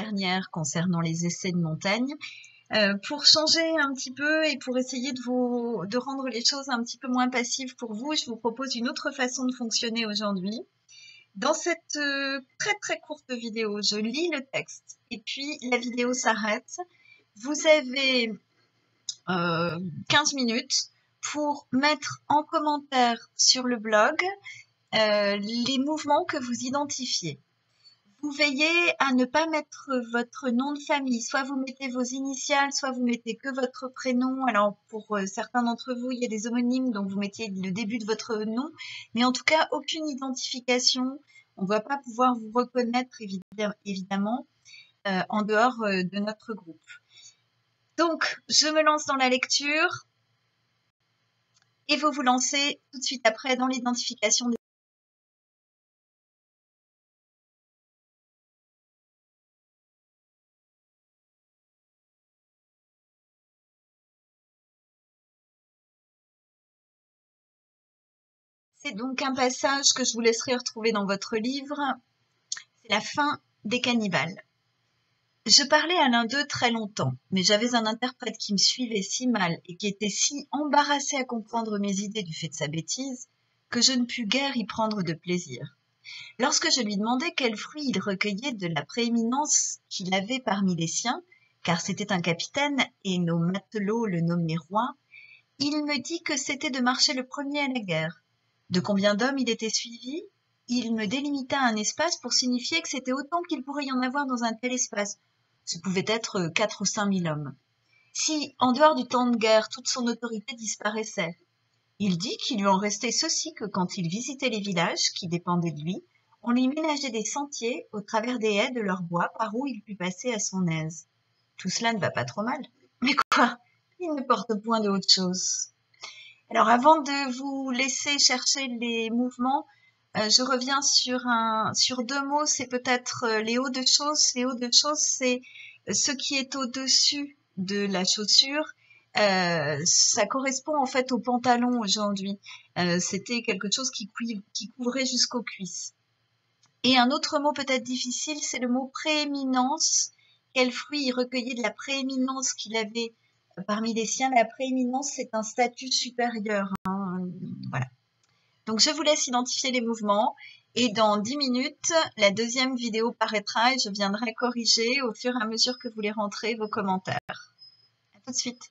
dernière concernant les essais de montagne. Pour changer un petit peu et pour essayer de rendre les choses un petit peu moins passives pour vous, je vous propose une autre façon de fonctionner aujourd'hui. Dans cette très très courte vidéo, je lis le texte et puis la vidéo s'arrête. Vous avez 15 minutes pour mettre en commentaire sur le blog les mouvements que vous identifiez. Vous veillez à ne pas mettre votre nom de famille. Soit vous mettez vos initiales, soit vous mettez que votre prénom. Alors, pour certains d'entre vous, il y a des homonymes, donc vous mettiez le début de votre nom. Mais en tout cas, aucune identification. On ne va pas pouvoir vous reconnaître, évidemment, en dehors de notre groupe. Donc, je me lance dans la lecture. Et vous vous lancez tout de suite après dans l'identification des C'est donc un passage que je vous laisserai retrouver dans votre livre. C'est la fin des cannibales. Je parlais à l'un d'eux très longtemps, mais j'avais un interprète qui me suivait si mal et qui était si embarrassé à comprendre mes idées du fait de sa bêtise, que je ne pus guère y prendre de plaisir. Lorsque je lui demandai quels fruits il recueillait de la prééminence qu'il avait parmi les siens, car c'était un capitaine et nos matelots le nommaient roi, il me dit que c'était de marcher le premier à la guerre. De combien d'hommes il était suivi? Il me délimita un espace pour signifier que c'était autant qu'il pourrait y en avoir dans un tel espace. Ce pouvait être 4 ou 5 000 hommes. Si, en dehors du temps de guerre, toute son autorité disparaissait. Il dit qu'il lui en restait ceci que quand il visitait les villages qui dépendaient de lui, on lui ménageait des sentiers au travers des haies de leur bois par où il put passer à son aise. Tout cela ne va pas trop mal. Mais quoi? Il ne porte point de autre chose. Alors, avant de vous laisser chercher les mouvements, je reviens sur deux mots. C'est peut-être les hauts de choses. Les hauts de choses, c'est ce qui est au-dessus de la chaussure. Ça correspond en fait au pantalon aujourd'hui. C'était quelque chose qui couvrait jusqu'aux cuisses. Et un autre mot peut-être difficile, c'est le mot prééminence. Quel fruit il recueillait de la prééminence qu'il avait parmi les siens? La prééminence, c'est un statut supérieur. Voilà. Donc, je vous laisse identifier les mouvements. Et dans 10 minutes, la deuxième vidéo paraîtra et je viendrai corriger au fur et à mesure que vous les rentrez vos commentaires. À tout de suite.